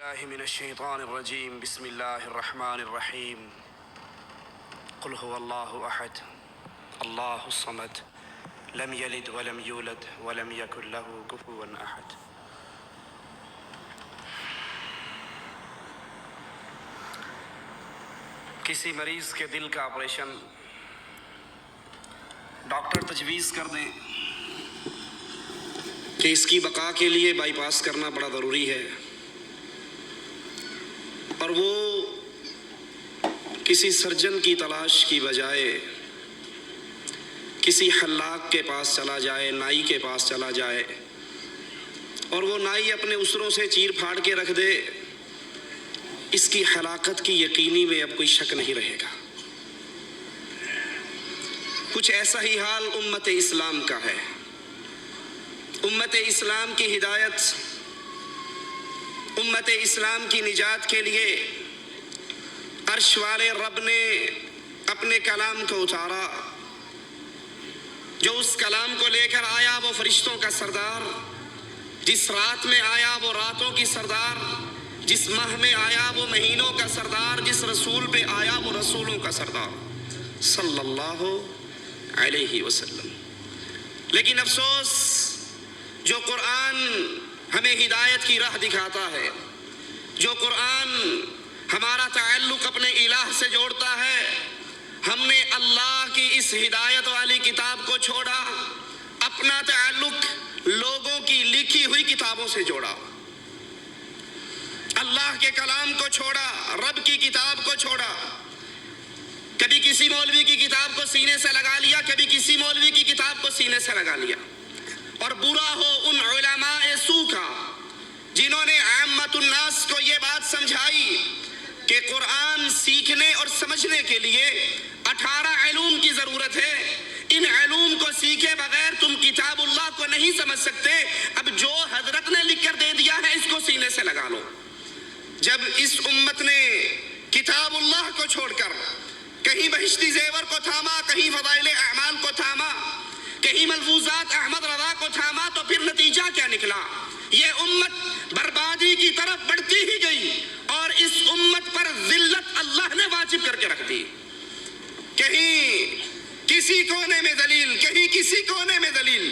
الله من الشيطان الرجيم بسم الله الرحمن الرحيم قل هو الله أحد الله الصمد لم يلد ولم يولد ولم يكن له كفوا أحد. کسی مریض کے دل کا آپریشن ڈاکٹر تجویز کر دیں کہ اس کی بقا کے لیے بائی پاس کرنا بڑا ضروری ہے، اور وہ کسی سرجن کی تلاش کی بجائے کسی حلاق کے پاس چلا جائے، نائی کے پاس چلا جائے، اور وہ نائی اپنے اسروں سے چیر پھاڑ کے رکھ دے، اس کی ہلاکت کی یقینی میں اب کوئی شک نہیں رہے گا۔ کچھ ایسا ہی حال امت اسلام کا ہے۔ امت اسلام کی ہدایت، امت اسلام کی نجات کے لیے عرش والے رب نے اپنے کلام کو اتارا۔ جو اس کلام کو لے کر آیا وہ فرشتوں کا سردار، جس رات میں آیا وہ راتوں کی سردار، جس ماہ میں آیا وہ مہینوں کا سردار، جس رسول پہ آیا وہ رسولوں کا سردار صلی اللہ علیہ وسلم۔ لیکن افسوس، جو قرآن ہمیں ہدایت کی راہ دکھاتا ہے، جو قرآن ہمارا تعلق اپنے الہ سے جوڑتا ہے، ہم نے اللہ کی اس ہدایت والی کتاب کو چھوڑا، اپنا تعلق لوگوں کی لکھی ہوئی کتابوں سے جوڑا، اللہ کے کلام کو چھوڑا، رب کی کتاب کو چھوڑا۔ کبھی کسی مولوی کی کتاب کو سینے سے لگا لیا، کبھی کسی مولوی کی کتاب کو سینے سے لگا لیا، اور برا ہو ان علماء سو کا جنہوں نے عامت الناس کو یہ بات سمجھائی کہ قرآن سیکھنے اور سمجھنے کے لیے 18 علوم کی ضرورت ہے، ان علوم کو سیکھے بغیر تم کتاب اللہ کو نہیں سمجھ سکتے، اب جو حضرت نے لکھ کر دے دیا ہے اس کو سینے سے لگا لو۔ جب اس امت نے کتاب اللہ کو چھوڑ کر کہیں بہشتی زیور کو تھاما، کہیں فضائل اعمال کو تھاما، کہیں ملفوظات احمد رضا کو تھاما، تو پھر نتیجہ کیا نکلا؟ یہ امت بربادی کی طرف بڑھتی ہی گئی، اور اس امت پر ذلت اللہ نے واجب کر کے رکھ دی۔ کہیں کسی کونے میں ذلیل، کہیں کسی کونے میں ذلیل،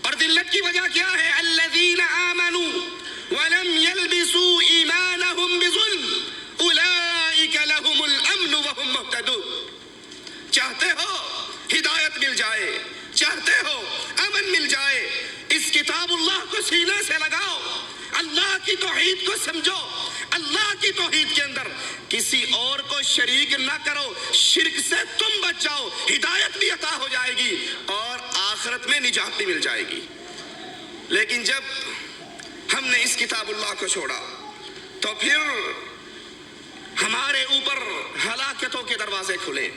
اور ذلت کی وجہ کیا ہے؟ الذین آمنوا ولم يلبسوا ایمانہم بظلم اولئک لہم الامن وہم مہتدون۔ چاہتے ہو ہدایت مل جائے، چاہتے ہو امن مل جائے، اس کتاب اللہ کو سینے سے لگاؤ، اللہ کی توحید کو سمجھو، اللہ کی توحید کے اندر کسی اور کو شریک نہ کرو، شرک سے تم بچ جاؤ، ہدایت بھی عطا ہو جائے گی اور آخرت میں نجات بھی مل جائے گی۔ لیکن جب ہم نے اس کتاب اللہ کو چھوڑا تو پھر ہمارے اوپر ہلاکتوں کے دروازے کھلے۔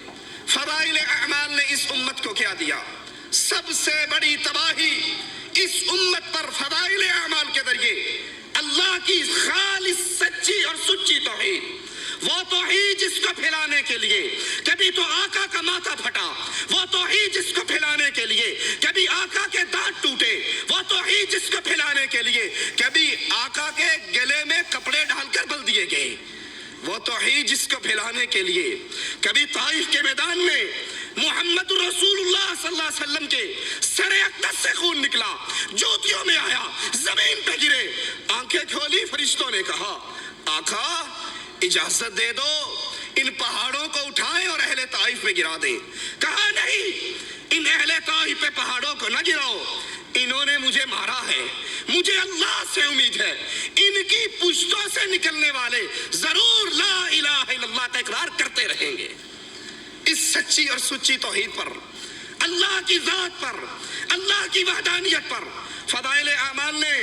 فضائل اعمال نے اس امت کو کیا دیا؟ سب سے بڑی تباہی اس امت پر فضائل اعمال کے ذریعے اللہ کی خالص سچی اور سچی توحید، وہ توحید جس کو پھیلانے کے لیے کبھی تو آقا کا ماتھا پھٹا، وہ توحید جس کو پھیلانے کے لیے کبھی آقا کے دانت ٹوٹے، وہ توحید جس کو پھیلانے کے لیے کبھی آقا کے گلے میں کپڑے ڈال کر بل دیے گئے، وہ توحید جس کو پھیلانے کے لیے کبھی طائف کے میدان میں محمد رسول اللہ صلی اللہ علیہ وسلم کے سر اقدس سے خون نکلا، جوتیوں میں آیا، زمین پہ گرے، آنکھیں کھولی، فرشتوں نے کہا آقا اجازت دے دو ان پہاڑوں کو اٹھائیں اور اہل طائف میں گرا دیں۔ کہا نہیں، ان اہل طائف پہ پہاڑوں کو نہ گراؤ، انہوں نے مجھے مارا ہے، مجھے اللہ سے امید ہے ان کی پشتوں سے نکلنے والے ضرور لا الہ الا اللہ کا اقرار کرتے رہیں گے۔ اس سچی اور سچی توحید پر، اللہ کی ذات پر، اللہ کی وحدانیت پر فضائل اعمال نے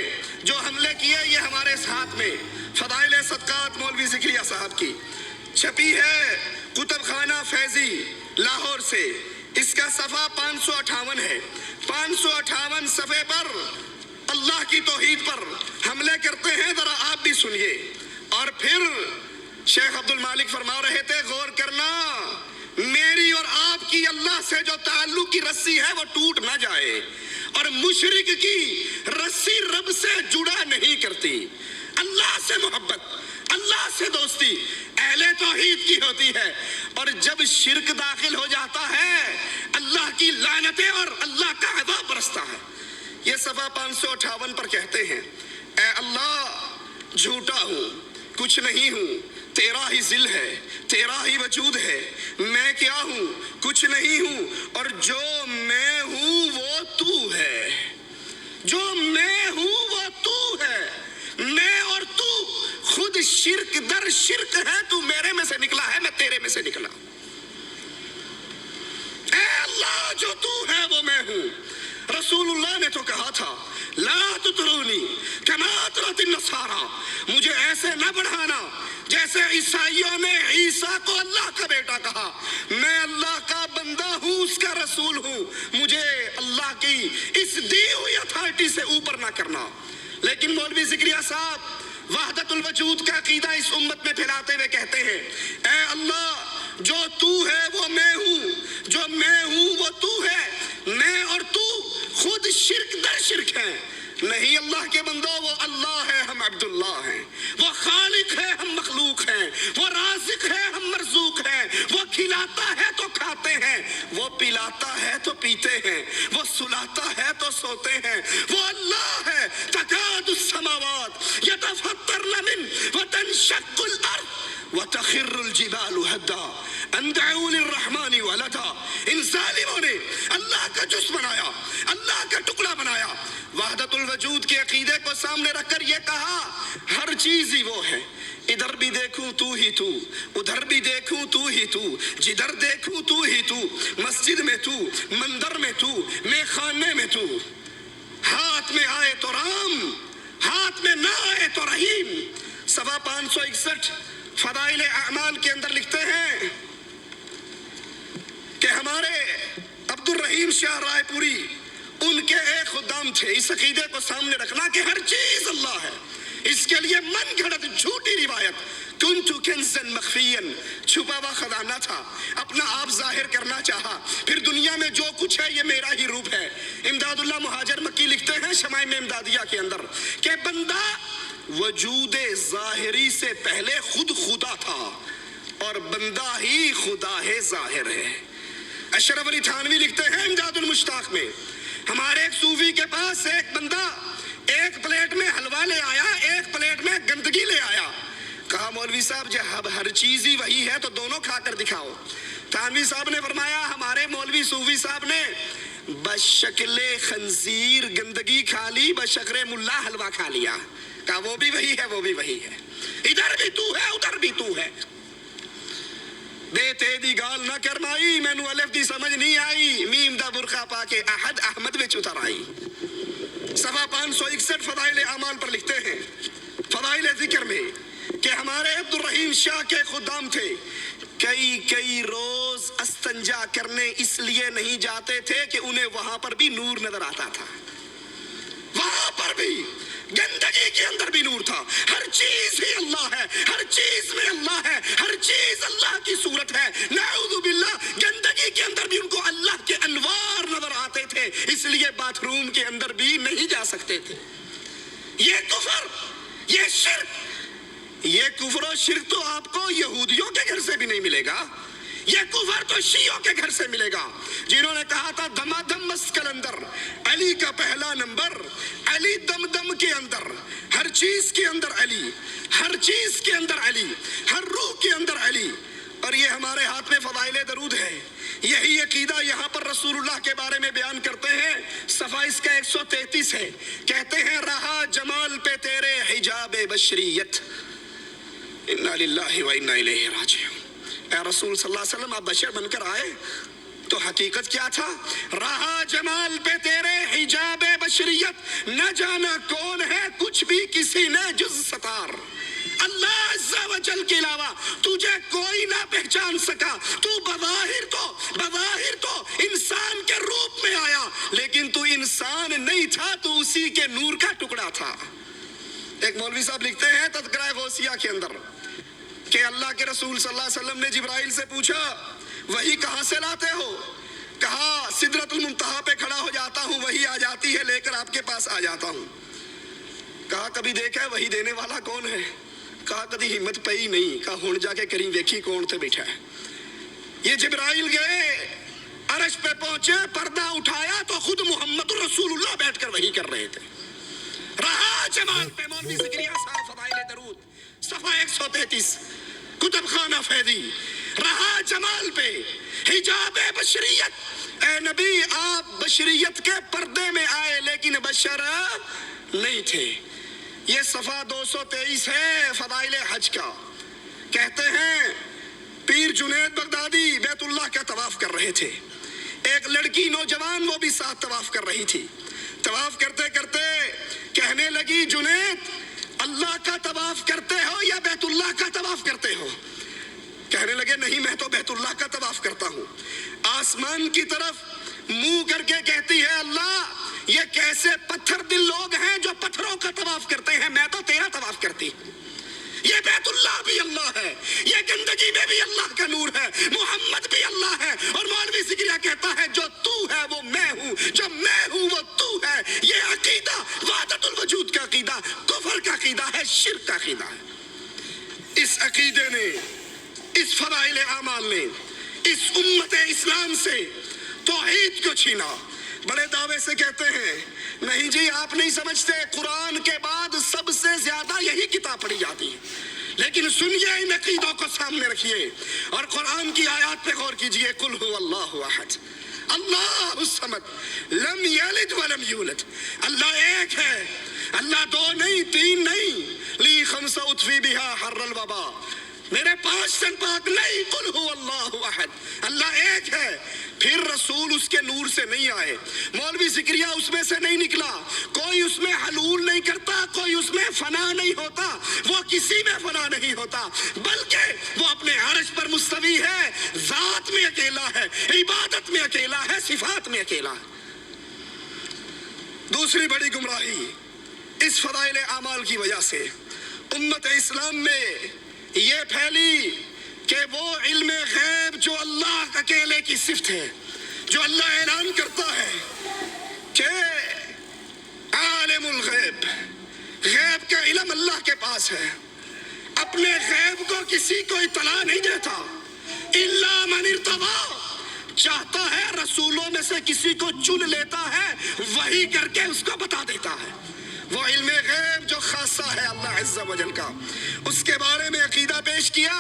جو حملے کیے، یہ ہمارے ساتھ میں فضائل صدقات مولوی ذکریہ صاحب کی چھپی ہے کتب خانہ فیضی لاہور سے، اس کا صفحہ 558 ہے۔ 558 صفحے پر اللہ کی توحید پر حملے کرتے ہیں، ذرا آپ بھی سنیے۔ اور پھر شیخ عبد المالک فرما رہے تھے غور کرنا، میری اور آپ کی اللہ سے جو تعلق کی رسی ہے وہ ٹوٹ نہ جائے، اور مشرک کی رسی رب سے جڑا نہیں کرتی۔ اللہ سے محبت، توحید کی ہوتی ہے، اور جب شرک داخل ہو جاتا ہے اللہ کی لعنتیں اور اللہ کا عذاب برستا ہے۔ یہ صفحہ 558 پر کہتے ہیں، اے اللہ جھوٹا ہوں، کچھ نہیں ہوں، تیرا ہی ذل ہے، تیرا ہی وجود ہے، میں کیا ہوں، کچھ نہیں ہوں، اور جو میں ہوں وہ تو ہے، جو میں ہوں وہ تو ہے، میں اور تو خود شرک در شرک ہے، تو میرے میں سے نکلا ہے، میں تیرے میں سے نکلا۔ اے اللہ جو تو ہے وہ میں ہوں۔ رسول اللہ نے تو کہا تھا، لا تطرونی کما اطرت النصارى، مجھے ایسے نہ بڑھانا جیسے عیسائیوں نے عیسیٰ کو اللہ کا بیٹا کہا۔ میں اللہ کا بندہ ہوں، اس کا رسول ہوں، مجھے اللہ کی اس دی ہوئی اتھارٹی سے اوپر نہ کرنا۔ لیکن مولوی زکریا صاحب وحدت الوجود کا عقیدہ اس امت میں پھیلاتے ہوئے کہتے ہیں، اے اللہ جو تو ہے وہ میں ہوں، جو میں ہوں وہ تو ہے، میں اور تو خود شرک در شرک ہیں۔ نہیں اللہ کے بندو، وہ اللہ ہے، ہم عبداللہ ہیں، وہ خالق ہے، ہم مخلوق ہیں، وہ رازق ہے، ہم مرزوق ہیں، وہ کھلاتا ہے تو کھاتے ہیں، وہ پلاتا ہے تو پیتے ہیں، وہ سلاتا ہے تو سوتے ہیں، وہ اللہ ہے۔ تکاد السماوات یتفطرن من وتنشق الارض وتخر الجبال هدا ان دعوا للرحمن ولدا۔ ان ظالموں نے اللہ کا جسم بنایا، اللہ کا ٹکڑا بنایا، وحدت الوجود کے عقیدے کو سامنے رکھ کر یہ کہا ہر چیز ہی وہ ہے، ادھر بھی دیکھوں تو ہی تو، ادھر بھی دیکھوں تو ہی تو، جدھر دیکھوں تو ہی تو، مسجد میں تو، مندر میں تو، میں خانے میں تو، ہاتھ میں آئے تو رام، ہاتھ میں نہ آئے تو رحیم۔ صفحہ 561 فضائل اعمال کے اندر لکھتے ہیں کہ ہمارے عبد الرحیم شاہ رائے پوری، ان کے ایک خدام تھے۔ اس عقیدے کو سامنے رکھنا کہ ہر چیز اللہ ہے، اس کے لیے من گھڑت جھوٹی روایت کنتو کنزن مخفین، چھپا ہوا خزانہ تھا، اپنا آپ ظاہر کرنا چاہا، پھر دنیا میں جو کچھ ہے یہ میرا ہی روپ ہے۔ امداد اللہ مہاجر مکی لکھتے ہیں شمائم امدادیہ کے اندر کہ بندہ وجود ظاہری سے پہلے خود خدا تھا اور بندہ ہی خدا ہے ظاہر ہے۔ اشرف علی تھانوی لکھتے ہیں امداد المشتاق میں، ہمارے ایک صوفی کے پاس ایک بندہ ایک پلیٹ میں حلوہ لے آیا، ایک پلیٹ میں گندگی لے آیا۔ کہا مولوی صاحب جب ہر چیز ہی وہی ہے تو دونوں کھا کر دکھاؤ۔ تھانوی صاحب نے فرمایا ہمارے مولوی صوفی صاحب نے بشکل خنزیر گندگی کھا لی، بشکل ملا حلوہ کھا لیا۔ کہا وہ بھی وہی ہے، وہ بھی وہی ہے، ادھر بھی تو ہے، ادھر بھی تو ہے۔ بے تیدی گال نہ کرمائی، مینو الف دی سمجھ نہیں آئی، میم دا برخا پا کے احد احمد وچ اتر آئی۔ صفحہ 561 فضائل اعمال پر لکھتے ہیں، فضائل ذکر میں کہ ہمارے عبد الرحیم شاہ کے خدام تھے، کئی روز استنجا کرنے اس لیے نہیں جاتے تھے کہ انہیں وہاں پر بھی نور نظر آتا تھا، وہاں پر بھی گندگی کے اندر بھی نور تھا۔ ہر چیز ہی اللہ ہے، ہر چیز میں اللہ ہے، ہر چیز اللہ کی صورت ہے۔ نعوذ باللہ، گندگی کے اندر بھی ان کو اللہ کے انوار نظر آتے تھے، اس لیے باتھ روم کے اندر بھی نہیں جا سکتے تھے۔ یہ کفر، یہ شرک، یہ کفر و شرک تو آپ کو یہودیوں کے گھر سے بھی نہیں ملے گا، یہ کفر تو شیعوں کے گھر سے ملے گا، جنہوں نے کہا تھا دما دم مسکل اندر، علی کا پہلا نمبر، علی دم دم کے اندر، ہر چیز کے اندر علی، ہر چیز کے اندر علی، ہر روح کے اندر علی۔ اور یہ ہمارے ہاتھ میں فضائل درود ہے، یہی عقیدہ یہاں پر رسول اللہ کے بارے میں بیان کرتے ہیں۔ صفحہ اس کا 133 ہے، کہتے ہیں رہا جمال پہ تیرے حجاب بشریت، انا للہ و انا الیہ راجعون۔ اے رسول صلی اللہ علیہ وسلم آپ بشر بن کر آئے تو حقیقت کیا تھا؟ رہا جمال پہ تیرے حجاب بشریت، نہ جانا کون ہے کچھ بھی کسی نے جز ستار۔ اللہ عز و جل کے علاوہ تجھے کوئی نہ پہچان سکا، تو بظاہر تو انسان کے روپ میں آیا، لیکن تو انسان نہیں تھا، تو اسی کے نور کا ٹکڑا تھا۔ ایک مولوی صاحب لکھتے ہیں تذکرہ غوثیہ کے اندر کہ اللہ کے رسول صلی اللہ علیہ وسلم نے جبرائیل سے پوچھا وہی کہاں سے لاتے ہو؟ کہا سدرۃ المنتہا پہ کھڑا ہو جاتا ہوں، وہی آ جاتی ہے، لے کر آپ کے پاس آ جاتا ہوں۔ کہا کبھی دیکھا ہے وہی دینے والا کون ہے؟ کہا کدی ہمت پئی نہیں، کہا ہن جا کے کری ویکھی کون تے بیٹھا ہے۔ یہ جبرائیل گئے، عرش پہ پہنچے، پردہ اٹھایا تو خود محمد رسول اللہ بیٹھ کر وہی کر رہے تھے۔ رہا جمال پہ مولوی زکریا صاحب فضائل درود صفحہ 133 کتب خانہ فیضی، رہا جمال پہ حجاب بشریت، اے نبی آپ بشریت کے پردے میں آئے لیکن بشر نہیں تھے۔ یہ صفحہ 223 ہے فضائل حج کا۔ کہتے ہیں پیر جنید بغدادی بیت اللہ کا طواف کر رہے تھے، ایک لڑکی نوجوان وہ بھی ساتھ طواف کر رہی تھی۔ طواف کرتے کرتے کہنے لگی جنید اللہ کا طواف کرتے ہو یا بیت اللہ کا طواف کرتے ہو؟ کہنے لگے نہیں میں تو بیت اللہ کا طواف کرتا ہوں۔ آسمان کی طرف منہ کر کے کہتی ہے اللہ یہ کیسے پتھر دل لوگ ہیں جو پتھروں کا طواف کرتے ہیں، میں تو تیرا طواف کرتی ہوں۔ یہ بیت اللہ بھی اللہ ہے، یہ گندگی میں بھی اللہ کا نور ہے، محمد بھی اللہ ہے، اور مولوی زکریا کہتا ہے جو تو ہے وہ میں ہوں، جو میں ہوں وہ تو ہے۔ یہ عقیدہ وحدت الوجود کا عقیدہ کفر کا عقیدہ ہے، شرک کا عقیدہ ہے۔ اس عقیدے نے، اس فضائل اعمال نے اس امت اسلام سے توحید کو چھینا۔ بڑے دعوے سے کہتے ہیں نہیں جی آپ نہیں سمجھتے، قرآن کے بعد سب سے زیادہ یہی کتاب پڑھی جاتی ہے، لیکن سنیے ان عقیدوں کو سامنے رکھیے اور قرآن کی آیات پہ غور کیجئے۔ قل هو اللہ احد اللہ الصمد لم یلد ولم یولد، اللہ ایک ہے، اللہ دو نہیں تین نہیں، لی خمس اطفی بہا حر الوبا، میرے 5 دن پاک نہیں، قل هو اللہ احد، اللہ ایک ہے۔ پھر رسول اس کے نور سے نہیں آئے، مولوی زکریا اس میں سے نہیں نکلا، کوئی اس میں حلول نہیں کرتا، کوئی اس میں فنا نہیں ہوتا، وہ کسی میں فنا نہیں ہوتا، بلکہ وہ اپنے عرش پر مستوی ہے، ذات میں اکیلا ہے، عبادت میں اکیلا ہے، صفات میں اکیلا ہے۔ دوسری بڑی گمراہی اس فضائل اعمال کی وجہ سے امت اسلام میں یہ پھیلی کہ وہ علم غیب جو اللہ اکیلے کی صفت ہے، جو اللہ اعلان کرتا ہے کہ عالم الغیب، غیب کا علم اللہ کے پاس ہے، اپنے غیب کو کسی کو اطلاع نہیں دیتا، الا من ارتضی، چاہتا ہے رسولوں میں سے کسی کو چن لیتا ہے، وہی کر کے اس کو بتا دیتا ہے۔ وہ علم غیب جو خاصہ ہے اللہ عز و جل کا، اس کے بارے میں عقیدہ پیش کیا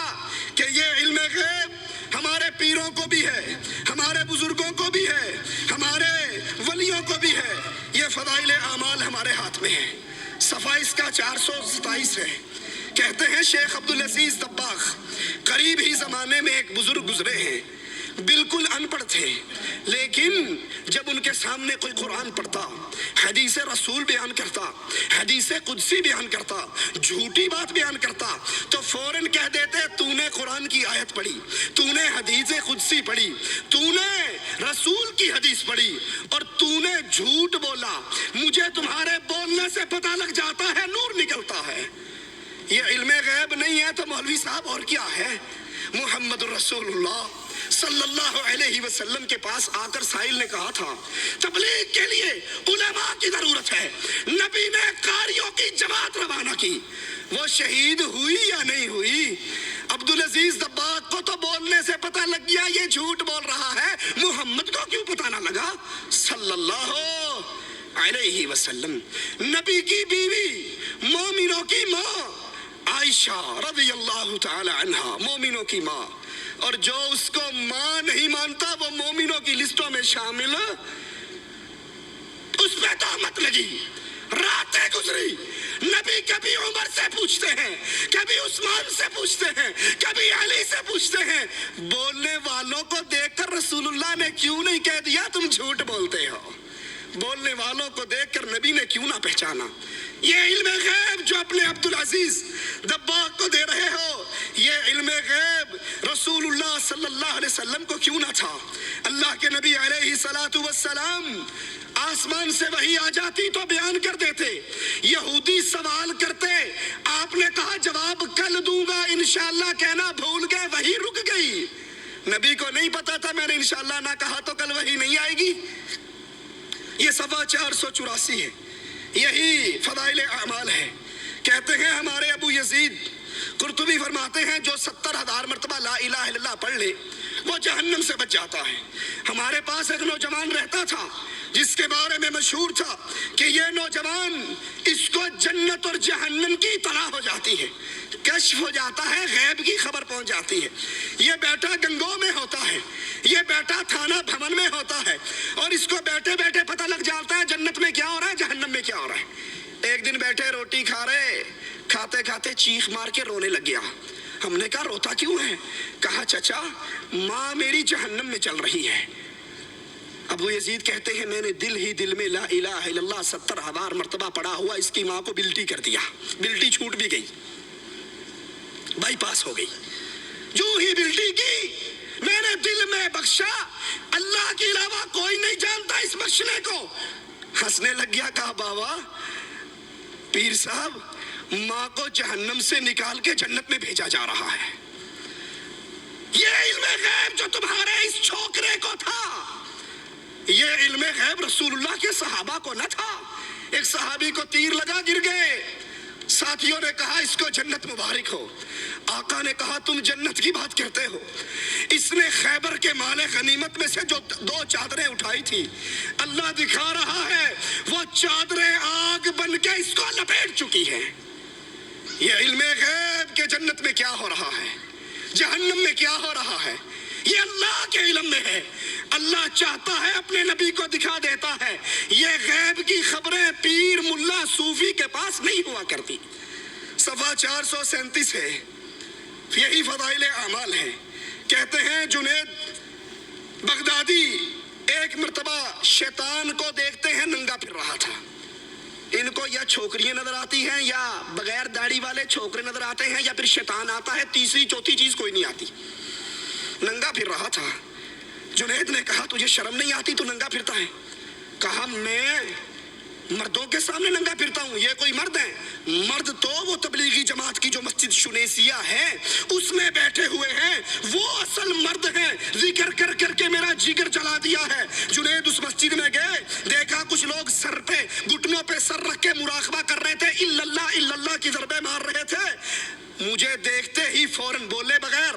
کہ یہ علم غیب ہمارے پیروں کو بھی ہے، ہمارے بزرگوں کو بھی ہے، ہمارے ولیوں کو بھی ہے، یہ فضائل اعمال ہمارے ہاتھ میں ہے۔ صفحہ اس کا 427 ہے۔ کہتے ہیں شیخ عبدالعزیز دباغ قریب ہی زمانے میں ایک بزرگ گزرے ہیں، بالکل ان پڑھ تھے، لیکن جب ان کے سامنے کوئی قرآن پڑھتا، حدیث رسول بیان کرتا، حدیث قدسی بیان کرتا، جھوٹی بات بیان کرتا، تو فوراً کہہ دیتے تو نے قرآن کی آیت پڑھی، تو نے حدیث قدسی پڑھی، تو نے رسول کی حدیث پڑھی، اور تو نے جھوٹ بولا، مجھے تمہارے بولنے سے پتہ لگ جاتا ہے، نور نکلتا ہے۔ یہ علم غیب نہیں ہے تو مولوی صاحب اور کیا ہے؟ محمد الرسول اللہ صلی اللہ علیہ وسلم کے پاس آ کر سائل نے کہا تھا تبلیغ کے لیے علماء کی ضرورت ہے، نبی نے قاریوں کی جماعت روانہ کی، وہ شہید ہوئی یا نہیں ہوئی؟ عبدالعزیز دباغ کو تو بولنے سے پتہ لگ گیا یہ جھوٹ بول رہا ہے، محمد کو کیوں پتہ نہ لگا صلی اللہ علیہ وسلم؟ نبی کی بیوی، مومنوں کی ماں عائشہ رضی اللہ تعالی عنہا، مومنوں کی ماں، اور جو اس کو ماں نہیں مانتا وہ مومنوں کی لسٹوں میں شامل، اس پہ تہمت لگی، راتیں گزری، نبی کبھی عمر سے پوچھتے ہیں، کبھی عثمان سے پوچھتے ہیں، کبھی علی سے پوچھتے ہیں، بولنے والوں کو دیکھ کر رسول اللہ نے کیوں نہیں کہہ دیا تم جھوٹ بولتے ہو؟ بولنے والوں کو دیکھ کر نبی نے کیوں نہ پہچانا؟ یہ علم غیب جو اپنے عبدالعزیز دباغ کو دے رہے ہو، یہ علم غیب رسول اللہ صلی اللہ علیہ وسلم کو کیوں نہ تھا؟ اللہ کے نبی علیہ السلام آسمان سے وحی آ جاتی تو بیان کر دیتے، یہودی سوال کرتے، آپ نے کہا جواب کل دوں گا انشاءاللہ کہنا بھول گئے، وحی رک گئی، نبی کو نہیں پتا تھا میں نے انشاءاللہ نہ کہا تو کل وحی نہیں آئے گی۔ یہ صفحہ 484 ہے، یہی فضائل اعمال ہے۔ کہتے ہیں ہمارے ابو یزید قرطبی فرماتے ہیں جو 70,000 مرتبہ لا الہ الا اللہ پڑھ لے وہ جہنم سے بچ جاتا ہے۔ ہمارے پاس ایک نوجوان رہتا تھا جس کے بارے میں مشہور تھا کہ یہ نوجوان اس کو جنت اور جہنم کی اطلاع ہو جاتی ہے، کشف ہو جاتا ہے، غیب کی خبر پہنچ جاتی ہے۔ یہ بیٹا گنگو میں ہوتا ہے، یہ بیٹا تھانہ بھون میں ہوتا ہے، اور اس کو بیٹھے بیٹھے پتہ لگ جاتا ہے جنت میں کیا ہو رہا ہے، جہنم میں کیا ہو رہا ہے۔ ایک دن بیٹھے روٹی کھا رہے، کھاتے کھاتے چیخ مار کے رونے لگ گیا۔ ہم نے کہا روتا کیوں ہے؟ کہا چچا ماں میری جہنم میں چل رہی ہے۔ ابو یزید کہتے ہیں میں نے دل ہی دل میں لا الہ الا اللہ 70,000 مرتبہ پڑھا ہوا اس کی ماں کو بلٹی کر دیا، بلٹی چھوٹ بھی گئی، بائی پاس ہو گئی۔ جو ہی بلٹی کی میں نے دل میں بخشا، اللہ کے علاوہ کوئی نہیں جانتا اس بخشنے کو۔ ہنسنے لگ گیا، کہا بابا پیر صاحب ماں کو جہنم سے نکال کے جنت میں بھیجا جا رہا ہے۔ یہ علم غیب جو تمہارے اس چھوکرے کو تھا، یہ علم غیب رسول اللہ کے صحابہ کو نہ تھا۔ ایک صحابی کو تیر لگا، گر گئے، ساتھیوں نے کہا اس کو جنت مبارک ہو۔ آقا نے کہا تم جنت کی بات کرتے ہو، اس نے خیبر کے مال غنیمت میں سے جو 2 چادریں اٹھائی تھی، اللہ دکھا رہا ہے وہ چادریں آگ بن کے اس کو لپیٹ چکی ہیں۔ یہ علم غیب کہ جنت میں کیا ہو رہا ہے، جہنم میں کیا ہو رہا ہے، یہ اللہ کے علم میں ہے۔ اللہ چاہتا ہے اپنے نبی کو دکھا دیتا ہے۔ یہ غیب کی خبریں پیر ملا صوفی کے پاس نہیں ہوا کرتی۔ صفحہ 437 ہے، یہی فضائل اعمال ہے۔ کہتے ہیں جنید بغدادی ایک مرتبہ شیطان کو دیکھتے ہیں ننگا پھر رہا تھا۔ ان کو یا چھوکریاں نظر آتی ہیں یا بغیر داڑھی والے چھوکرے نظر آتے ہیں یا پھر شیطان آتا ہے، تیسری چوتھی چیز کوئی نہیں آتی۔ ننگا پھر رہا تھا۔ جنید نے کہا تجھے شرم نہیں آتی تو ننگا پھرتا ہے؟ کہا میں مردوں کے سامنے ننگا پھرتا ہوں، یہ کوئی مرد ہے؟ مرد تو وہ تبلیغی جماعت کی جو مسجد شنیسیہ ہے اس میں بیٹھے ہوئے ہیں، وہ اصل مرد ہیں۔ ذکر کر کر کے میرا جگر جلا دیا ہے۔ جنید اس مسجد میں گئے، دیکھا کچھ لوگ سر پہ گھٹنوں پہ سر رکھ کے مراقبہ کر رہے تھے، الا اللہ کی ضربیں مار رہے تھے۔ مجھے دیکھتے ہی فوراً بولے بغیر،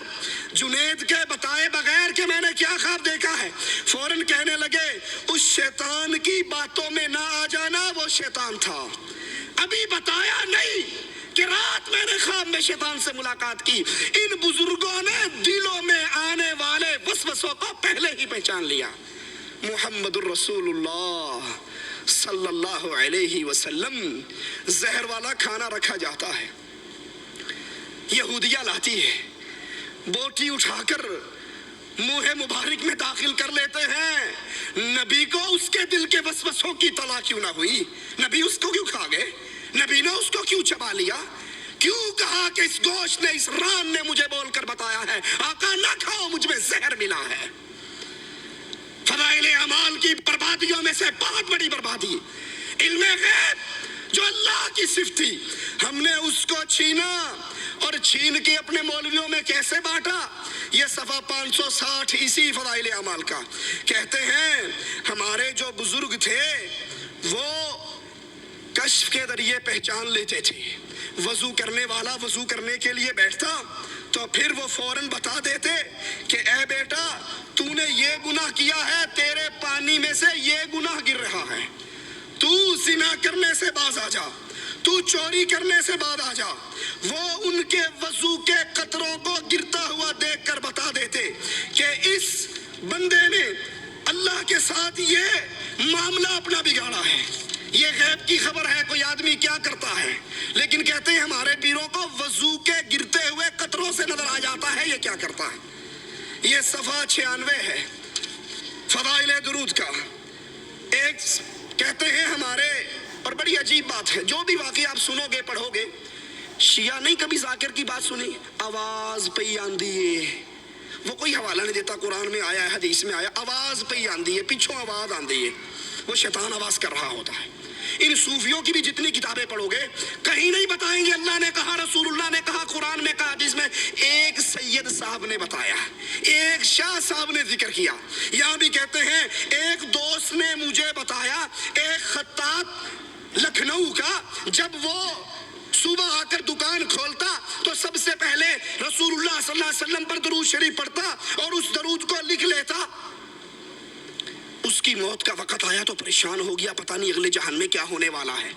جنید کے بتائے بغیر کہ میں نے کیا خواب دیکھا ہے، فوراً کہنے لگے اس شیطان کی باتوں میں نہ آ جانا، وہ شیطان تھا، ابھی بتایا نہیں کہ رات میں نے خواب میں شیطان سے ملاقات کی۔ ان بزرگوں نے دلوں میں آنے والے وسوسوں کو پہلے ہی پہچان لیا۔ محمد الرسول اللہ صلی اللہ علیہ وسلم، زہر والا کھانا رکھا جاتا ہے، یہودیہ لاتی ہے، بوٹی اٹھا کر منہ مبارک میں داخل کر لیتے ہیں۔ نبی کو اس کے دل کے وسوسوں کی اطلاع کیوں نہ ہوئی؟ نبی اس کو کیوں کھا گئے؟ نبی نے اس کو کیوں چبا لیا؟ کیوں کہا کہ اس گوشت نے، اس ران نے مجھے بول کر بتایا ہے آقا نہ کھاؤ، مجھ میں زہر ملا ہے۔ فضائل اعمال کی بربادیوں میں سے بہت بڑی بربادی علم غیب جو اللہ کی صفت تھی، ہم نے اس کو چھینا، اور چھین کے اپنے مولویوں میں کیسے بانٹا؟ یہ صفحہ 560 اسی فضائل اعمال کا۔ کہتے ہیں ہمارے جو بزرگ تھے وہ کشف کے ذریعے پہچان لیتے تھے۔ وضو کرنے والا وضو کرنے کے لیے بیٹھتا تو پھر وہ فوراً بتا دیتے کہ اے بیٹا تو نے یہ گناہ کیا ہے، تیرے پانی میں سے یہ گناہ گر رہا ہے، تو زنا کرنے سے باز آ جا، تو چوری کرنے سے بعد آ جا۔ وہ ان کے وضو کے قطروں کو گرتا ہوا دیکھ کر بتا دیتے کہ اس بندے نے اللہ کے ساتھ یہ معاملہ اپنا بگاڑا ہے۔ یہ غیب کی خبر ہے، کوئی آدمی کیا کرتا ہے، لیکن کہتے ہیں ہمارے پیروں کو وضو کے گرتے ہوئے قطروں سے نظر آ جاتا ہے یہ کیا کرتا ہے۔ یہ صفحہ 96 ہے فضائل درود کا۔ ایک کہتے ہیں ہمارے، اور بڑی عجیب بات ہے، جو بھی واقعہ آپ سنو گے پڑھو گے، شیعہ نہیں کبھی ذاکر کی بات سنی، آواز پئی آندی ہے، وہ کوئی حوالہ نہیں دیتا، قرآن میں آیا ہے، حدیث میں آیا، آواز پئی آندی ہے، پیچھوں آواز آندی ہے، وہ شیطان آواز کر رہا ہوتا ہے۔ ان صوفیوں کی بھی جتنی کتابیں پڑھو گے کہیں نہیں بتائیں گے اللہ نے کہا، رسول اللہ نے کہا، قرآن میں کہا، حدیث میں ایک سید صاحب نے بتایا، ایک شاہ صاحب نے ذکر کیا۔ یہاں بھی کہتے ہیں ایک دوست نے مجھے بتایا، ایک خطاط لکھنؤ کا، جب وہ صبح آ کر دکان کھولتا تو سب سے پہلے رسول اللہ صلی اللہ علیہ وسلم پر درود شریف پڑھتا اور اس درود کو لکھ لیتا. اس کی موت کا وقت آیا تو پریشان ہو گیا, پتہ نہیں اگلے جہان میں کیا ہونے والا ہے.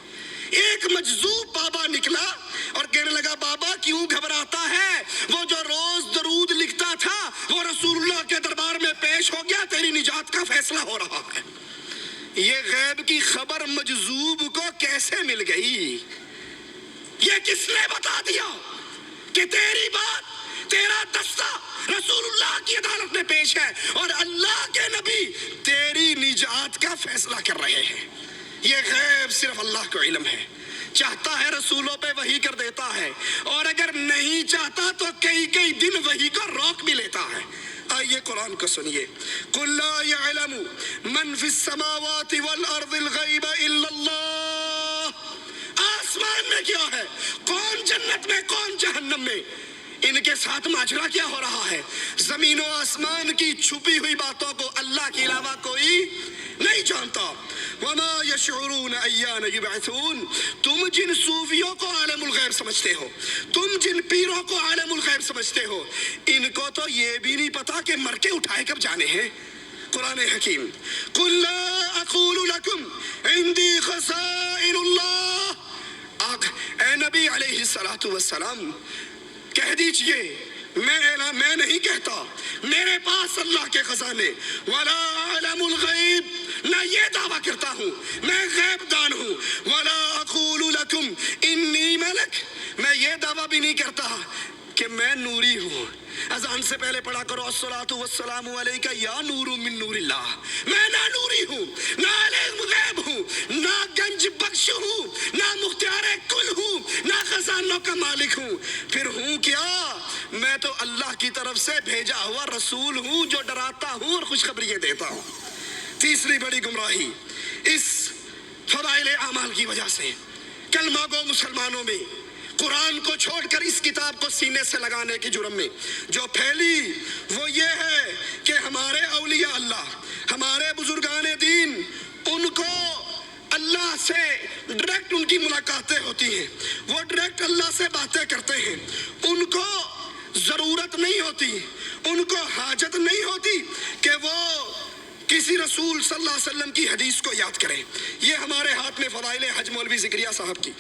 ایک مجذوب بابا نکلا اور کہنے لگا, بابا کیوں گھبراتا ہے؟ وہ جو روز درود لکھتا تھا وہ رسول اللہ کے دربار میں پیش ہو گیا, تیری نجات کا فیصلہ ہو رہا ہے. یہ غیب کی خبر مجذوب کو کیسے مل گئی؟ یہ کس نے بتا دیا کہ تیری بات, تیرا دستہ رسول اللہ کی عدالت میں پیش ہے اور اللہ کے نبی تیری نجات کا فیصلہ کر رہے ہیں؟ یہ غیب صرف اللہ کو علم ہے. چاہتا ہے رسولوں پہ وحی کر دیتا ہے, اور اگر نہیں چاہتا تو کئی دن وحی کو روک بھی لیتا ہے. آئیے قرآن کو سنیے. قُلْ لَا يَعْلَمُ مَنْ فِي السَّمَاوَاتِ وَالْأَرْضِ الْغَيْبَ إِلَّا اللَّهُ. آسمان میں کیا ہے, کون جنت میں کون جہنم میں, ان کے ساتھ ماجرا کیا ہو رہا ہے. زمین و آسمان کی چھپی ہوئی باتوں کو اللہ کے علاوہ کوئی نہیں جانتا. وَمَا يَشْعُرُونَ أَيَّانَ يُبْعَثُونَ. تم جن صوفیوں کو عالم الغیب سمجھتے ہو, تم جن پیروں کو عالم الغیب سمجھتے ہو, ان کو تو یہ بھی نہیں پتا کہ مر کے اٹھائے کب جانے ہیں. قرآن حکیم. قُلْ لَا أَقُولُ لَكُمْ عِنْدِي خَزَائِنُ اللَّهِ. اے نبی علیہ الصلوۃ والسلام کہہ دیجئے, میں نہیں کہتا میرے پاس اللہ کے خزانے. وَلَا أَعْلَمُ الْغَيْبَ. نہ یہ دعویٰ کرتا ہوں میں غیب دان ہوں. وَلَا أَقُولُ لَكُمْ إِنِّي مَلَكٌ. میں یہ دعویٰ بھی نہیں کرتا کہ میں نوری ہوں. اذان سے پہلے پڑھا کرو الصلاۃ والسلام علیک یا نور من نور اللہ. میں نہ نوری ہوں, نہ عالم غیب ہوں, نہ گنج بخش ہوں, نہ مختار کل ہوں, نہ خزانوں کا مالک ہوں. پھر ہوں کیا؟ میں تو اللہ کی طرف سے بھیجا ہوا رسول ہوں جو ڈراتا ہوں اور خوشخبریاں دیتا ہوں. تیسری بڑی گمراہی اس فضائل اعمال کی وجہ سے کلمہ گو مسلمانوں میں قرآن کو چھوڑ کر اس کتاب کو سینے سے لگانے کی جرم میں جو پھیلی وہ یہ ہے کہ ہمارے اولیاء اللہ, ہمارے بزرگان دین, ان کو اللہ سے ڈائریکٹ ان کی ملاقاتیں ہوتی ہیں, وہ ڈائریکٹ اللہ سے باتیں کرتے ہیں. ان کو ضرورت نہیں ہوتی, ان کو حاجت نہیں ہوتی کہ وہ کسی رسول صلی اللہ علیہ وسلم کی حدیث کو یاد کریں. یہ ہمارے ہاتھ میں فضائل حج مولوی ذکریہ صاحب کی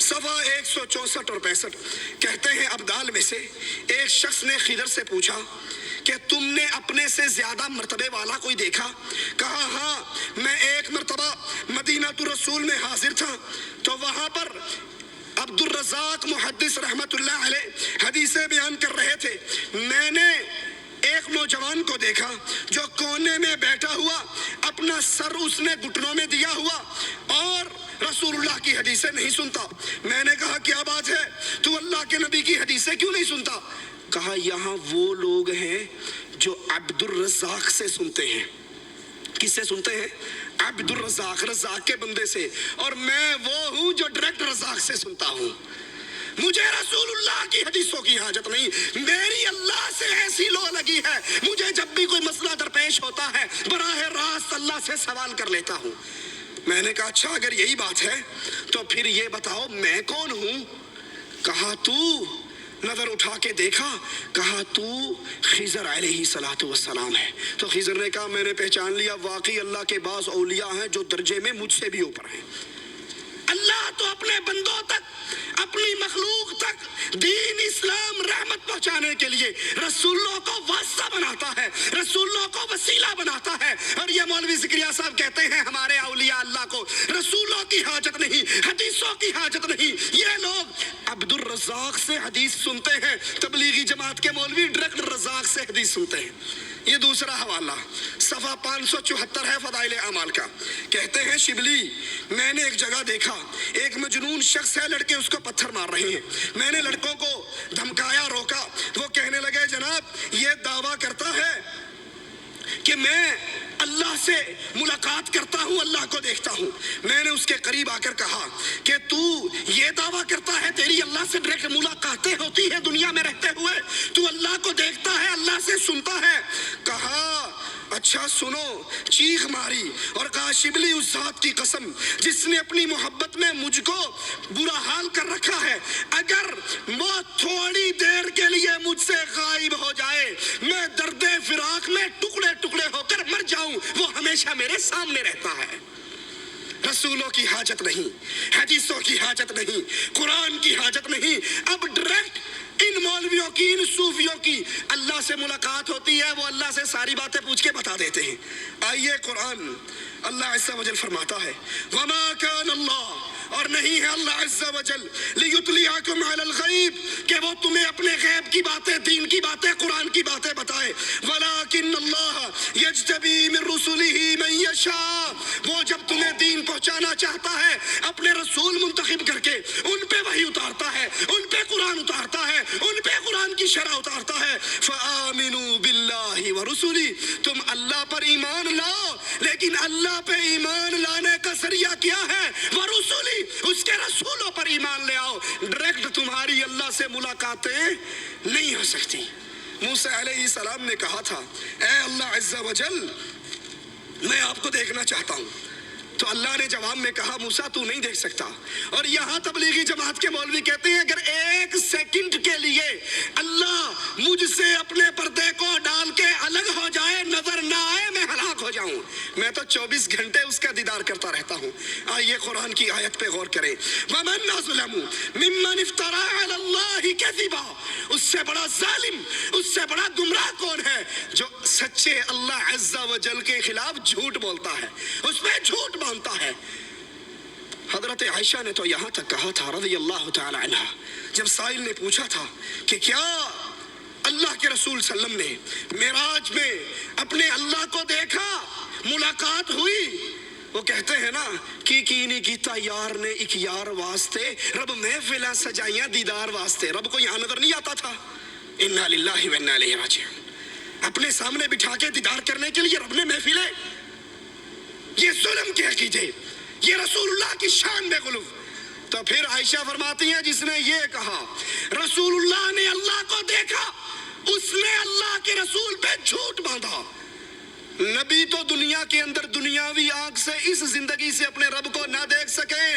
صفحہ 164 اور 65 کہتے ہیں, ابدال میں سے ایک شخص نے خضر سے پوچھا کہ تم نے اپنے سے زیادہ مرتبے والا کوئی دیکھا؟ کہا ہاں, میں ایک مرتبہ مدینہ الرسول میں حاضر تھا تو وہاں پر عبد الرزاق محدث رحمت اللہ علیہ حدیثیں بیان کر رہے تھے. میں نے ایک نوجوان کو دیکھا جو کونے میں بیٹھا ہوا, اپنا سر اس نے گھٹنوں میں دیا ہوا اور رسول اللہ کی حدیثیں نہیں سنتا. میں نے کہا کیا بات ہے, تو اللہ کے نبی کی حدیثیں کیوں نہیں سنتا؟ کہا یہاں وہ لوگ ہیں جو عبد الرزاق سے سنتے ہیں. کس سے سنتے ہیں؟ عبد الرزاق, رزاق کے بندے سے. اور میں وہ ہوں جو ڈائریکٹ رزاق سے سنتا ہوں. مجھے رسول اللہ کی حدیثوں کی حاجت نہیں, میری اللہ سے ایسی لو لگی ہے, مجھے جب بھی کوئی مسئلہ درپیش ہوتا ہے براہ راست اللہ سے سوال کر لیتا ہوں. میں نے کہا اچھا اگر یہی بات ہے تو پھر یہ بتاؤ میں کون ہوں؟ کہا تو, نظر اٹھا کے دیکھا, کہا تو خضر علیہ الصلوۃ والسلام ہے. تو خضر نے کہا میں نے پہچان لیا, واقعی اللہ کے بعض اولیاء ہیں جو درجے میں مجھ سے بھی اوپر ہیں. اللہ تو اپنے بندوں تک, اپنی مخلوق تک دین اسلام رحمت پہنچانے کے لیے رسولوں کو واسطہ بناتا ہے, رسولوں کو وسیلہ بناتا ہے. اور یہ مولوی ذکریہ صاحب کہتے ہیں ہمارے اولیاء اللہ کو رسولوں کی حاجت نہیں, حدیثوں کی حاجت نہیں. یہ لوگ عبد الرزاق سے حدیث سنتے ہیں, تبلیغی جماعت کے مولوی ڈائریکٹ رزاق سے حدیث سنتے ہیں. یہ دوسرا حوالہ صفحہ 574 ہے فضائل اعمال کا. کہتے ہیں شبلی میں نے ایک جگہ دیکھا, ایک مجنون شخص ہے, لڑکے اس کو پتھر مار رہے ہیں. میں نے لڑکوں کو دھمکایا, روکا. وہ کہنے لگے جناب یہ دعویٰ کرتا ہے کہ میں اللہ سے ملاقات کرتا ہوں, اللہ کو دیکھتا ہوں. میں نے اس کے قریب آ کر کہا کہ تو یہ دعویٰ کرتا ہے تیری اللہ سے ڈائریکٹ ملاقاتیں ہوتی ہیں دنیا میں رہتے ہوئے, تو اللہ کو دیکھتا ہے, اللہ سے سنتا ہے. کہا اچھا سنو، چیخ ماری اور کہا شبلی اس ذات کی قسم جس نے اپنی محبت میں مجھ کو برا حال کر رکھا ہے، اگر وہ تھوڑی دیر کے لیے مجھ سے غائب ہو جائے، میں درد فراق میں ٹکڑے ٹکڑے ہو کر مر جاؤں، وہ ہمیشہ میرے سامنے رہتا ہے۔ رسولوں کی حاجت نہیں، حدیثوں کی حاجت نہیں، قرآن کی حاجت نہیں، اب ڈائریکٹ ان مولویوں کی، ان صوفیوں کی اللہ سے ملاقات ہوتی ہے، وہ اللہ سے ساری باتیں پوچھ کے بتا دیتے ہیں۔ آئیے قرآن اللہ عز و جل فرماتا ہے وَمَا كَانَ اللَّهُ، اور نہیں ہے اللہ عز و جل لِيُطْلِعَكُمْ عَلَى الْغَيْبِ کہ وہ تمہیں اپنے غیب کی باتیں، دین کی باتیں، قرآن کی باتیں بتائے، وَلَكِنَّ اللَّهَ يَجْتَبِي مِن رُّسُلِهِ مَن يَشَاءُ، وہ جب تمہیں دین پہنچانا چاہتا ہے اپنے رسول منتخب کر کے ان پہ وحی اتارتا ہے، ان پہ قرآن اتارتا ہے، ان پہ قرآن کی شرح اتارتا ہے۔ فَآمِنُوا بِاللَّهِ وَرُسُلِهِ، تم اللہ پر ایمان لاؤ، لیکن اللہ پہ ایمان لانے کا ذریعہ کیا ہے؟ وَرُسُلِهِ، اس کے رسولوں پر ایمان لے آؤ۔ ڈائریکٹ تمہاری اللہ سے ملاقاتیں نہیں ہو سکتی۔ موسیٰ علیہ السلام نے کہا تھا اے اللہ عز و جل میں آپ کو دیکھنا چاہتا ہوں، تو اللہ نے جواب میں کہا موسیٰ تو نہیں دیکھ سکتا۔ اور یہاں تبلیغی جماعت کے مولوی کہتے ہیں اگر ایک سیکنڈ کے لیے اللہ مجھ سے اپنے پردے کو ڈال کے الگ ہو جائے، نظر نہ آئے، میں ہلاک ہو جاؤں۔ میں تو 24 گھنٹے اس کا دیدار کرتا رہتا ہوں۔ آئیے قرآن کی آیت پہ غور کریں وَمَنْ أَظْلَمُ مِمَّنِ افْتَرَىٰ عَلَى اللَّهِ كَذِبًا، اس سے بڑا ظالم، اس سے بڑا گمراہ کون ہے جو سچے اللہ عز و جل کے خلاف جھوٹ بولتا ہے، اس پہ جھوٹ باندھتا ہے۔ حضرت عائشہ نے تو یہاں تک کہا تھا رضی اللہ تعالی عنہ، جب سائل نے پوچھا تھا کہ کیا اللہ کے رسول صلی اللہ علیہ وسلم نے معراج میں اپنے اللہ کو دیکھا، ملاقات ہوئی؟ وہ کہتے ہیں نا کی نہیں کیتا یار نے ایک یار واسطے، رب محفلیں سجائیاں دیدار واسطے، رب کو یہاں نظر نہیں آتا تھا؟ انا للہ و انا الیہ راجعون، اپنے سامنے بٹھا کے دیدار کرنے کے لیے رب نے محفلیں، یہ ظلم کے عقیدے، یہ رسول اللہ کی شان میں غلو۔ تو پھر عائشہ فرماتی ہیں جس نے یہ کہا رسول اللہ نے اللہ کو دیکھا، اس نے اللہ کے رسول پہ جھوٹ باندھا۔ نبی تو دنیا کے اندر دنیاوی آنکھ سے اس زندگی سے اپنے رب کو نہ دیکھ سکے،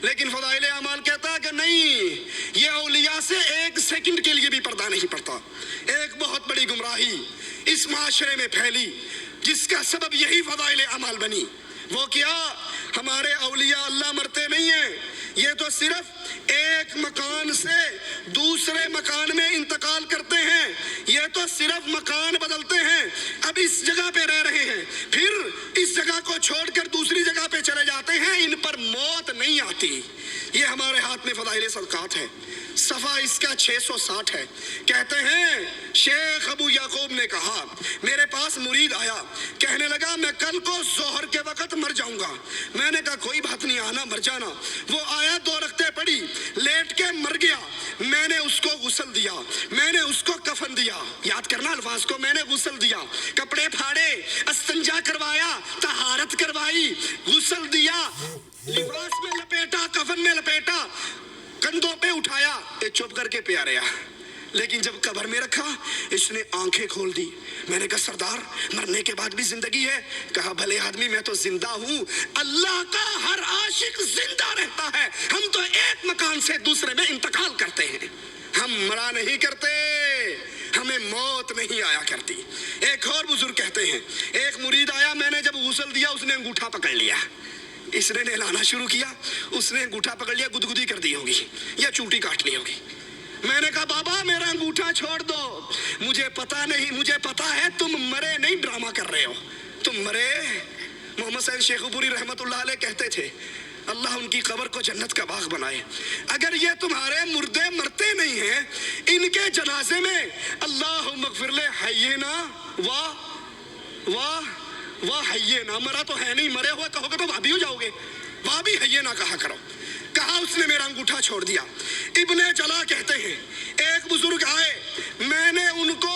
لیکن فضائل اعمال کہتا ہے کہ نہیں، یہ اولیاء سے ایک سیکنڈ کے لیے بھی پردہ نہیں پڑتا۔ ایک بہت بڑی گمراہی اس معاشرے میں پھیلی جس کا سبب یہی فضائل اعمال بنی۔ وہ کیا؟ ہمارے اولیاء اللہ مرتے نہیں ہیں، یہ تو صرف ایک مکان سے دوسرے مکان میں انتقال کرتے ہیں، یہ تو صرف مکان بدلتے ہیں، اب اس جگہ پہ رہ رہے ہیں، پھر اس جگہ کو چھوڑ کر دوسری جگہ پہ چلے جاتے ہیں، ان پر موت نہیں آتی۔ یہ ہمارے ہاتھ میں فضائل صدقات ہے، صفحہ اس کا 660 ہے۔ کہتے ہیں شیخ ابو یعقوب نے کہا میرے پاس مرید آیا، کہنے لگا میں کل کو ظہر کے وقت مر جاؤں گا۔ میں نے کہا کوئی بات نہیں، آنا مر جانا۔ وہ آیا، 2 رکعتیں پڑھی، لیٹ کے مر گیا۔ میں نے اس کو غسل دیا، میں نے اس کو کفن دیا، یاد کرنا الفاظ کو، میں نے غسل دیا، کپڑے پھاڑے، استنجا کروایا، طہارت کروائی، غسل دیا، لباس میں لپیٹا، کفن میں لپیٹا، کندھوں پہ اٹھایا، چپ کر کے پیا رہا۔ لیکن جب قبر میں رکھا اس نے آنکھیں کھول دی۔ میں نے کہا سردار مرنے کے بعد بھی زندگی ہے؟ کہا بھلے آدمی میں تو زندہ ہوں، اللہ کا ہر عاشق زندہ رہتا ہے، ہم تو ایک مکان سے دوسرے میں انتقال کرتے ہیں، ہم مرا نہیں کرتے، ہمیں موت نہیں آیا کرتی۔ ایک اور بزرگ کہتے ہیں ایک مرید آیا، میں نے جب غسل دیا اس نے انگوٹھا پکڑ لیا، اس نے نہلانا شروع کیا، اس نے انگوٹھا پکڑ لیا، گدگدی کر دی ہوگی یا چوٹی کاٹ لی ہوگی۔ میں نے کہا بابا میرا انگوٹھا چھوڑ دو، مجھے پتا نہیں، مجھے پتا ہے تم مرے نہیں، ڈرامہ کر رہے ہو، تم مرے۔ محمد سعید شیخ پوری رحمت اللہ علیہ کہتے تھے اللہ ان کی قبر کو جنت کا باغ بنائے، اگر یہ تمہارے مردے مرتے نہیں ہیں، ان کے جنازے میں اللہم اغفر لے حینا واہ حینا، مرا تو ہے نہیں، مرے ہوئے کہو گے تو وہابی ہو جاؤ گے، وہابی حینا کہا کرو۔ کہا اس نے میرا انگوٹھا چھوڑ دیا۔ ابن جلا کہتے ہیں ایک بزرگ آئے، میں نے ان کو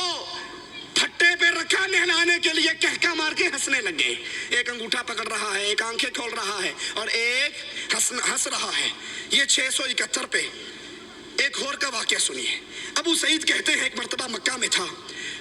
پھٹے پہ رکھا نہلانے کے لیے، کہکا مار کے ہنسنے لگے، ایک انگوٹھا پکڑ رہا ہے، ایک آنکھیں کھول رہا ہے اور ایک ہنس رہا ہے۔ یہ 671 پہ ایک اور کا واقعہ سنیے۔ ابو سعید کہتے ہیں ایک مرتبہ مکہ میں تھا،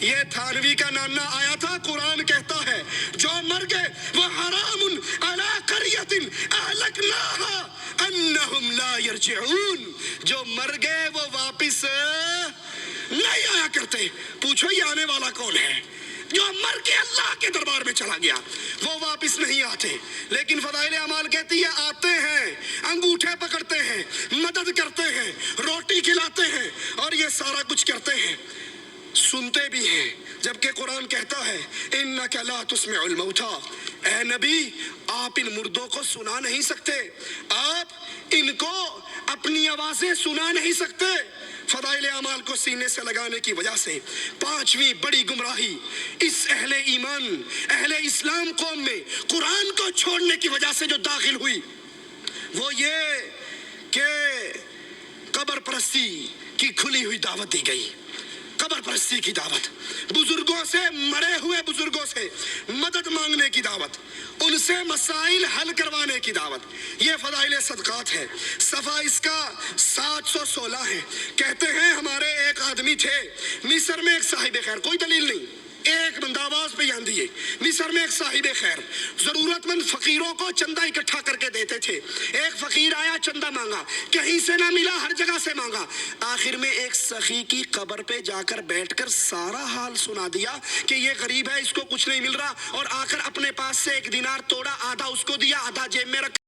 یہ تھانوی کا نانا آیا تھا، قرآن کہتا ہے جو مر گئے وہ حرام علی قریۃ اہلکناہا انہم لا یرجعون، جو مر گئے وہ واپس نہیں آیا کرتے۔ پوچھو یہ آنے والا کون ہے؟ جو مر کے اللہ کے دربار میں چلا گیا، وہ واپس نہیں آتے۔ لیکن فضائل اعمال کہتی ہے آتے ہیں، انگوٹھے پکڑتے ہیں، مدد کرتے ہیں، روٹی کھلاتے ہیں اور یہ سارا کچھ کرتے ہیں، سنتے بھی ہیں، جبکہ قرآن کہتا ہے اِنَّكَ لَا تُسْمِعُ الْمَوْتَى، اے نبی آپ ان مردوں کو سنا نہیں سکتے، آپ ان کو اپنی آوازیں سنا نہیں سکتے۔ فضائل اعمال کو سینے سے لگانے کی وجہ سے پانچویں بڑی گمراہی اس اہل ایمان، اہل اسلام قوم میں قرآن کو چھوڑنے کی وجہ سے جو داخل ہوئی وہ یہ کہ قبر پرستی کی کھلی ہوئی دعوت دی گئی۔ قبر پرستی کی دعوت، بزرگوں سے، مرے ہوئے بزرگوں سے مدد مانگنے کی دعوت، ان سے مسائل حل کروانے کی دعوت، یہ فضائل صدقات ہے۔ صفحہ اس کا 716 ہے۔ کہتے ہیں ہمارے ایک آدمی تھے مصر میں، ایک صاحب خیر، کوئی دلیل نہیں، ایک بندہ آواز پہ یان دیے، مصر میں ایک صاحب خیر ضرورت مند فقیروں کو چندہ اکٹھا کر کے دیتے تھے۔ ایک فقیر آیا، چندہ مانگا، کہیں سے نہ ملا، ہر جگہ سے مانگا، آخر میں ایک سخی کی قبر پہ جا کر بیٹھ کر سارا حال سنا دیا کہ یہ غریب ہے، اس کو کچھ نہیں مل رہا، اور آ کر اپنے پاس سے 1 دینار توڑا، آدھا اس کو دیا، آدھا جیب میں رکھا۔